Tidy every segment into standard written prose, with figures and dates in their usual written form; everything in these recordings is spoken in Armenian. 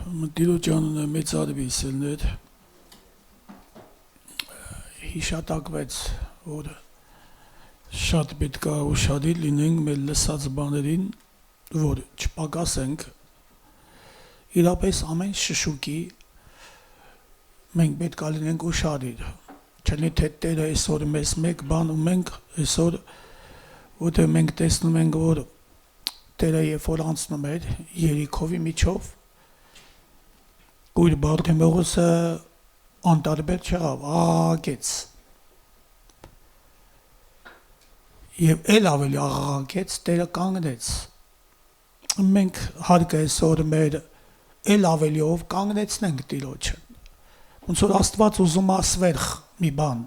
Տիրոջանն մեծ արվիսելներ հիշատակվեց, որ շատ պետք է ուշադիր լինենք մեր լսած բաներին, որ չպակասենք, իրապես ամեն շշուկի մենք պետք է լինենք ուշադիր, չլինի թե Տերը այսօր մեզ մեկ բան ու մենք այսօր, որտեղ մենք տեսնում ենք, որ Տերը երբ որ անցնում էր Երիքովի միջով, Կույր Բարդեմեոսը անտարբեր չեղավ, աղաղակեց և էլ ավելի աղաղակեց, Տերը կանգնեց, մենք հարկ է այսօր մեր էլ ավելիով կանգնեցնենք Տիրոջը, ոնց որ Աստված ուզում է սվերխ մի բան,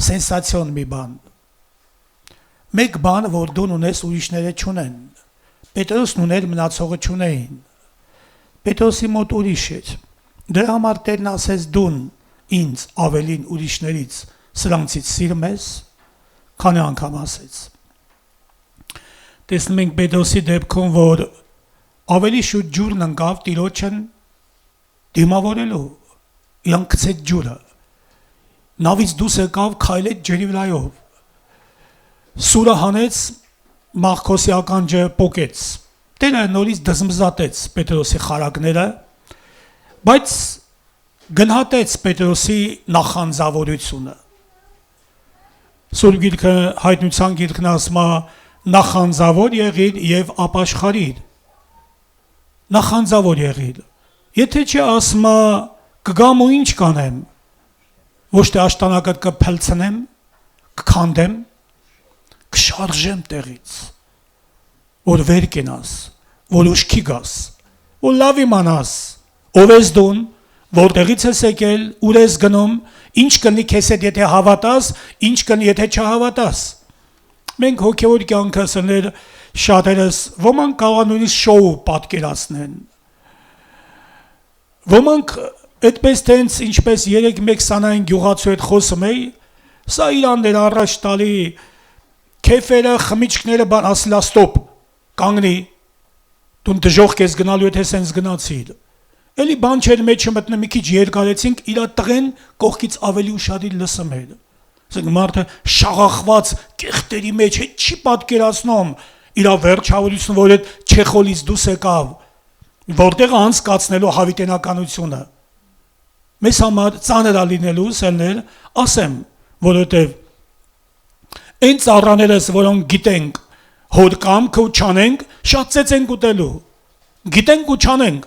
սենսացիոն մի բան, մեկ բան, որ դուն ունես ուրիշները չունեն, Պետրոսն ուներ մնացողը չունեին, Պետրոսի մոտ ուրիշ էր, դրա համար Տերն ասեց դուն ինձ ավելին ուրիշներից սրանցից սիրում ես, քանի անգամ ասեց, տեսնում ենք Պետրոսի դեպքում, որ ավելի շուտ ջուրն ընկավ Տիրոջն դիմավորելու, իրան գցեց ջուրը, նավից դուրս եկավ քայլեց ջրի վրայով, սուրը հանեց, Մաղքոսի ականջը պոկեց, Տերը նորից դզմզատեց Պետրոսի խարակները, բայց գնահատեց Պետրոսի նախանձավորությունը, Սուրբ Գիրքը հայտնության գիրքն ասում է նախանձավոր եղիր և ապաշխարիր, նախանձավոր եղիր, եթե չի ասում է կգամ ու ինչ կանեմ, ոչ թե աշտանակդ կփլցնեմ, կքանդեմ, կշարժեմ տեղից, որ վեր կենաս, որ ուշքի գաս, որ լավ իմանաս, ով ես դուն, որտեղից ես եկել, ուր ես գնում, ինչ կնի քեզ հետ եթե հավատաս, ինչ կնի եթե չհավատաս, մենք հոգևոր կյանքս ներ շատերս, ոմանք կարող նույնիսկ շոու պատկերացնեն, ոմանք այդպես տենց ինչպես 3-1-20 գյուղացու հետ խոսում էի, սա իրաններ առաջ տալի, քեֆերը, խմիչքները բան ասլա ստոպ, կանգնի, դու դժոխք ես գնալու եթե սենց գնացիր, էլի բան չեր մեջը մտնում մի քիչ երկարեցինք, իրա տղեն կողքից ավելի ուշադիր լսում էր, ասենք մարդը շաղախված կեղտերի մեջ հետ չի պատկերացնում, իրա վերջավորությունը, որ այդ Չեխոլից դուրս եկավ, որտեղ անցկացնելու հավիտենականությունը, մեզ համար ծանր է լինելու սելներ, ասեմ, որովհետև այն ծառաներս, որոնք գիտենք, հոր կամքը ու չանենք, շատ ծեց ենք ուտելու, գիտենք ու չանենք,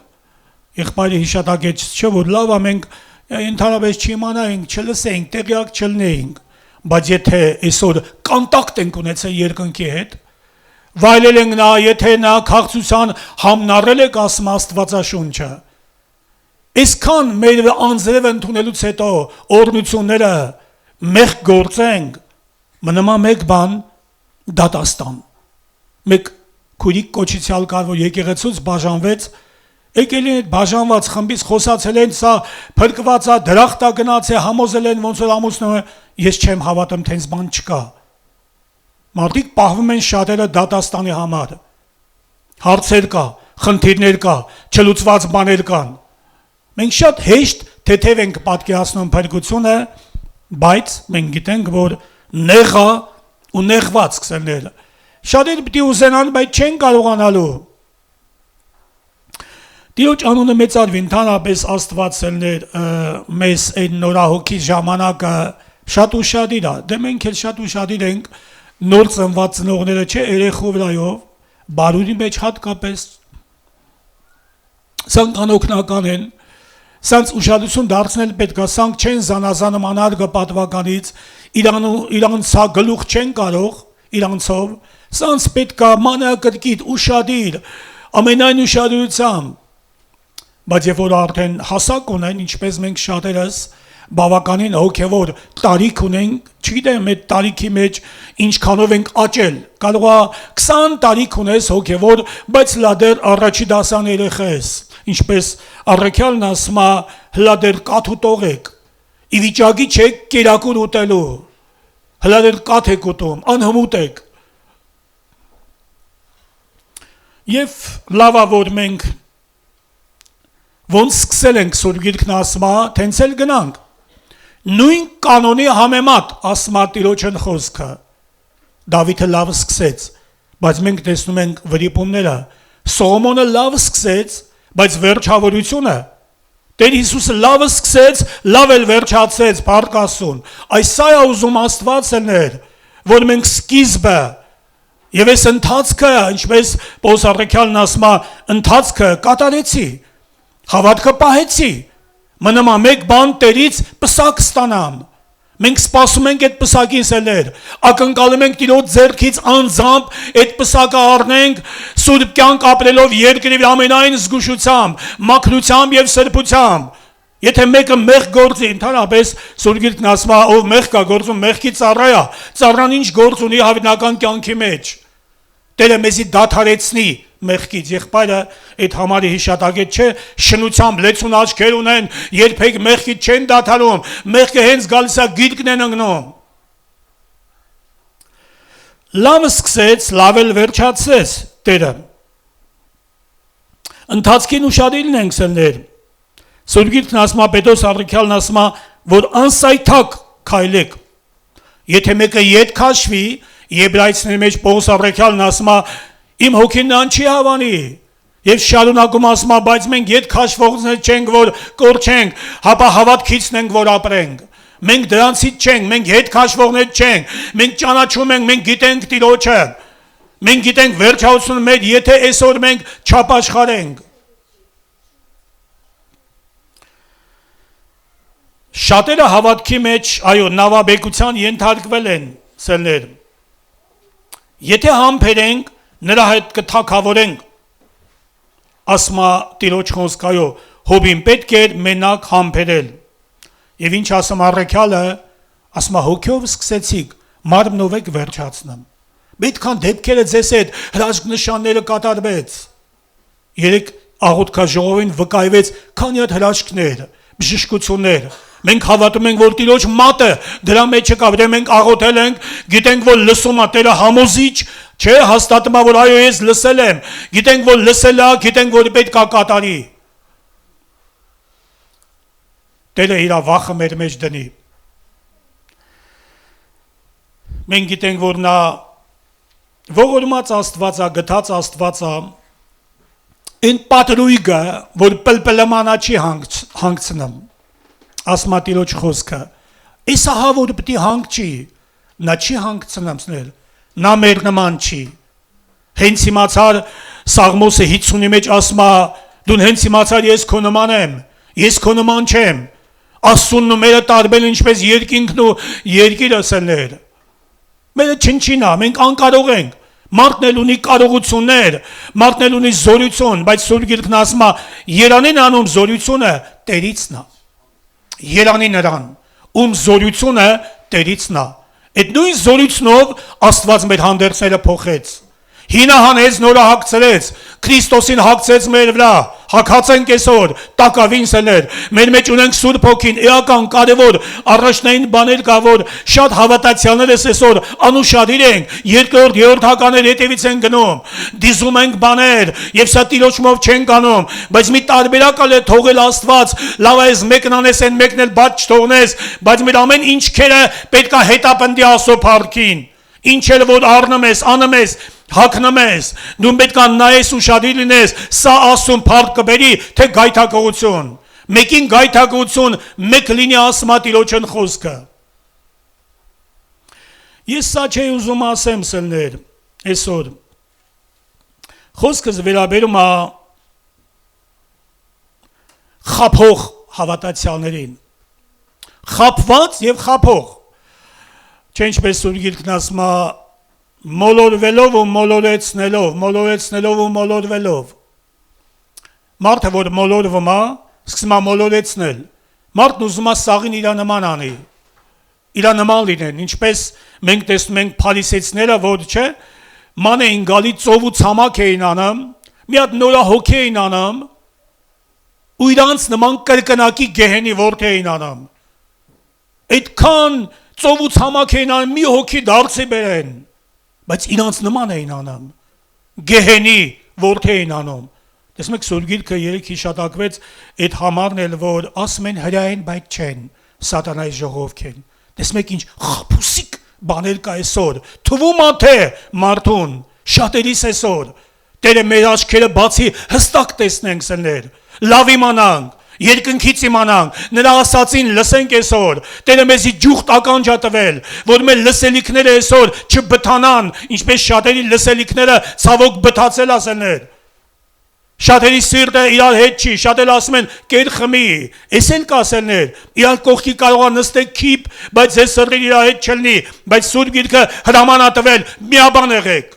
եղբայրը հիշատակեց չէ, որ լավ ամենք ընդհանրապես չիմանայինք, չլսեինք, տեղյակ չլնեինք, բայց եթե այսօր կոնտակտ ենք ունեցել երկնքի հետ, վայելել ենք նա, եթե նա քաղցության համնառել եք ասում Աստվածաշունչը, այսքան մեր անձրև ընդունելուց հետո օրհնությունները մեղք գործենք, մնում է մեկ բան դատաստան, մեկ քուրիկ կոչիցյալ կար, որ եկեղեցուց բաժանվեց, եկել են բաժանված խմբից խոսացել են, սա փրկված է, դրախտ է գնաց է, համոզել են, ոնց որ ամուսնում է, ես չեմ հավատում, թե ինձ բան չկա, մարդիկ պահվում են շատերը դատաստանի համար, հարցեր կա, խնդիրներ կա, չլուծված բաներ կան, մենք շատ հեշտ թեթև ենք պատկերացնում փրկությունը, բայց մենք գիտենք, որ նեղա ու նեղված կսելները, շատեր պիտի ուզենան, բայց չեն կարողանալու, Տիրոջ անունը մեծարվի, ընդհանրապես Աստված սելներ մեզ այդ նորահոգի ժամանակը շատ ուշադիր է, դե մենք էլ շատ ուշադիր ենք, նոր ծնված ծնողները չէ, երեխու վրայով, բարուրի մեջ հատկապես, սանք անօգնական են, սանց ուշադրություն դարձնել պետք է, սանք չեն զանազանում անարգը պատվականից, իրանց գլուխ չեն կարող, իրանցով, սանց պետք է մանրակրկիտ, ուշադիր, ամենայն ուշադրությամբ, բայց երբ որ արդեն հասակ ունեն, ինչպես մենք շատերս բավականին հոգևոր տարիք ունենք, չգիտեմ այդ տարիքի մեջ ինչքանով ենք աճել, կարող է 20 տարիք ունես հոգևոր, բայց լա դեռ առաջի դասան երեխա ես, ինչպես առաքյալն ասում է, հլա դեռ կաթ ուտողեք, ի վիճակի չեք կերակուր ուտելու, հլա դեռ կաթ եք ուտում, անհմուտ եք, Եվ լավա որ մենք ոնց սկսել ենք Սուրբ Գիրքն ասма, տենց էլ գնանք։ Նույն կանոնի համեմատ ասма Տիրոջն խոսքը։ Դավիթը լավ սկսեց, բայց մենք տեսնում ենք վրիպումները։ Սողոմոնը լավ սկսեց, բայց վերջավորությունը Տեր Հիսուսը լավ սկսեց, լավ էլ վերջացեց, փառք Աստծուն։ Այս սա է ուզում Աստված ելներ, որ մենք սկիզբը եւ այս ընթացքը, ինչպես Պողոս առաքյալն ասում է, ընթացքը կատարեցի, հավատքը պահեցի, մնում է մեկ բան Տերից պսակ ստանամ։ Մենք սպասում ենք այդ պսակին սելներ, ակնկալում ենք Տիրոջ ձեռքից անձամբ այդ պսակը առնենք, սուրբ կյանք ապրելով երկրի ամենայն զգուշությամբ, մաքրությամբ եւ սրբությամբ։ Եթե մեկը մեղք գործի, ընդհանրապես Սուրբ Գիրքն ասում է, ով մեղք կա գործում, մեղքի ծառա է, ծառան ինչ գործ ունի հավիտենական կյանքի մեջ։ Տերը մեզի դադարեցնի մեղքից, եղբայրը այդ համարի հիշատակետ չէ, շնությամբ լեցուն աչքեր ունեն, երբեք մեղքից չեն դադարում, մեղքը հենց գալիս է գիրկն են ընկնում։ Լավ սկսեց, լավ էլ վերջացրեց Տերը։ Ընթացքին ուշադիր ենք սելներ։ Սուրբ Գիրքն ասում է, Պետրոս առաքյալն ասում է, որ անսայթակ քայլեք։ Եթե մեկը ետ քաշվի, Եբրայեցիների մեջ Պողոս առաքյալն ասում է, իմ հոգին նրան չի հավանի։ Եվ շարունակում ասում է, բայց մենք ետ քաշվողներ չենք, որ կորչենք, հապա հավատքիցն ենք, որ ապրենք։ Մենք դրանցից չենք, մենք ետ քաշվողներ չենք, մենք ճանաչում ենք, մենք գիտենք Տիրոջը։ Մենք գիտենք վերջավորությունը մեր, եթե այսօր մենք չապաշխարենք։ Շատերը հավատքի մեջ, այո, նավաբեկության ենթարկվել են սելներ։ Եթե համբերենք, նրա հետ կթակավորենք, ասմա Տիրոջ խոսքայո, հոբին պետք էր մենակ համբերել։ Եվ ինչ ասում առաքյալը, ասմա հոգյով սկսեցիք, մարմնով եք վերջացնում։ Պետքան դեպքերը ձեզ հետ հրաշք նշանները կատարվեց։ Երեք աղոթքաժողովին վկայվեց քանի հատ հրաշքներ, բժշկություններ։ Մենք հավատում ենք, որ Տիրոջ մատը դրա մեջ կա, որ մենք աղոթել ենք, գիտենք, որ լսում է Տերը համոզիչ, չէ, հաստատում է, որ այո, ես լսել եմ, գիտենք, որ լսել է, գիտենք, որ պետք է կատարի։ Տերը իր վախը մեր մեջ դնի։ Մենք գիտենք, որ նա ողորմած Աստված է, գթած Աստված է, այն պատրույգը, որ պլպլմանա չի հանգցնում։ Ասմա Տիրոջ խոսքը, այս ահա որ պիտի հանգչի, նա չի հանգցնամսնել, նա մեր նման չի։ Հենց իմացար Սաղմոսը 50-ի մեջ ասմա, դու հենց իմացար ես քո նման եմ, ես քո նման չեմ։ Աստծուն ու մերը տարբեր ինչպես երկինքն ու երկիրը սելներ։ Մերը չնչին է, մենք անկարող ենք։ Մարդն էլ ունի կարողություններ, մարդն էլ ունի զորություն, բայց Սուրբ Գիրքն ասում է, Երանին անում զորությունը Տերիցն է։ Երանի նրան, ում զորությունը Տերիցն է։ Այդ նույն զորությունով Աստված մեր հանդերձները փոխեց։ Հինը հանեց, նորը հագցրեց, Քրիստոսին հագցեց մեր վրա, հագած ենք այսօր, տակավին սելներ, մեր մեջ ունենք Սուրբ Հոգին, էական կարևոր առաջնային բաներ կա, որ շատ հավատացյալներս այսօր անուշադիր ենք, երկրորդ, երրորդ հականներ հետևից են գնում, դիզում ենք բաներ, եւ սա Տիրոջով չենք անում, բայց մի տարբերակ է թողել Աստված, լավ է մեկն անես, այն մեկն էլ բաց չթողնես, բայց մեր ամեն ինչքերը պետք է հետապնդի Աստծո փառքին, ինչ էլ որ առնում ես, անում ես, հագնում ես, դու պետք է նայես ուշադիր լինես, սա Աստծուն փառք կբերի, թե գայթակղություն։ Մեկին գայթակղություն, մեկ լինի ասմա Տիրոջն խոսքը։ Ես սա չէի ուզում ասեմ սելներ, այսօր։ Խոսքս վերաբերում է խափող հավատացյալներին։ Խափված եւ խափող։ Չէ ինչպես Սուրբ Գիրքն ասում է, մոլորվելով ու մոլորեցնելով ու մոլորվելով։ Մարդը, որ մոլորվում է, սկսում է մոլորեցնել։ Մարդն ուզում է սաղին իր նման անի, իր նման լինեն, ինչպես մենք տեսնում ենք փարիսեցիները, որ չէ, ման էին գալի ծով ու ցամաք էին անում, մի հատ նորահոգ էին անում, ու իրանց նման կրկնակի գեհենի որդի էին անում։ Այդքան ծով ու ցամաք էին անում, մի հոգի դարձի բերեն, բայց իրանց նման էին անում, գեհենի որդի էին անում, Տեսեք Սուրբ Գիրքը երեք հիշատակվեց այդ համարն էլ որ ասում են հրային բայց չեն սատանայի ժողովք են տեսեք ինչ խափուսիկ բաներ կա այսօր թվում է թե մարդուն շատերիս այսօր Տերը մեր աչքերը բացի հստակ տեսնենք սներ լավ իմանանք Երկնքից իմանանք, նրա ասածին լսենք այսօր, Տերը մեզի ջուղթ ականջ ա տվել, որ մեր լսելիքները այսօր չբթանան, ինչպես շատերի լսելիքները ցավոք բթացել ասելներ։ Շատերի սիրտը իրար հետ չի, շատերը ասում են կեր խմի, էս են կասելներ, իրար կողքի կարող է նստեք քիփ, բայց ձեր սրտին իրար հետ չլինի, բայց Սուրբ Գիրքը հրաման ա տվել, միաբան եղեք։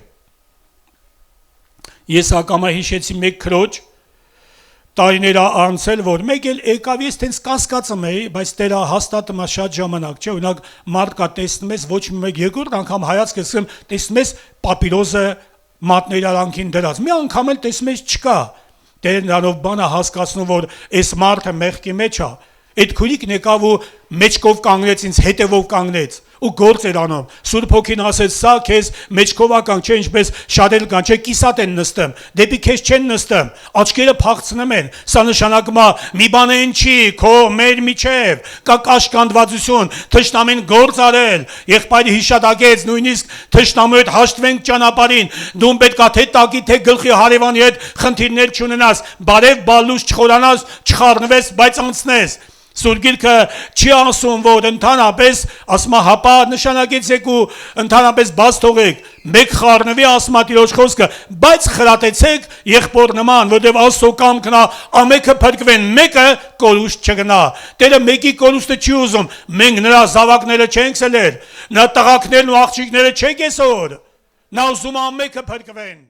Ես ակամա հիշեցի մեկ քրոջ տարիներ անցել որ մեկ էլ եկավ ես տենց կասկածում էի բայց Տերը հաստատում է շատ ժամանակ չէ օրինակ մարդ կա տեսնում ես ոչ մեկ երկրորդ անգամ հայացք եմ տեսնում ես պապիրոզը մատների արանքին դրած մի անգամ էլ տեսնում ես չկա Տերը նրանով բանը հասկացնում որ այս մարդը մեղքի մեջ է այդ քուրիկն եկավ ու մեջքով կանգնեց ինձ հետևով կանգնեց ու գործ էր անում Սուրբ Հոգին ասեց սա քեզ մեջքովական չէ ինչպես շատել կան չէ կիսատ են նստում դեպի քեզ չեն նստում աչքերը փախցնում են սա նշանակում է մի բան են չի քո մեր միջև կա կաշկանդվածություն թշնամին գործ արել եղբայրը հիշատակեց նույնիսկ թշնամու հետ հաշտվենք ճանապարհին դու պետք է թե տակի թե գլխի հարևանի հետ խնդիրներ չունենաս բարև բալուս չխորանաս չխառնվես բայց անցնես Սուրբ Գիրքը չի ասում որ ընդհանրապես ասում է հապա նշանակեցեք ու ընդհանրապես բաց թողեք մեկ խառնվի ասում է Տիրոջ խոսքը բայց խրատեցեք եղբոր նման որտեղ Աստծո կամքն է ամենքը փրկվեն մեկը կորուստ չգնա Տերը մեկի կորուստը չի ուզում մենք նրա զավակները չենք սելեր նրա տղակներն ու աղջիկները չենք այսօր նա ուզում է ամենքը փրկվեն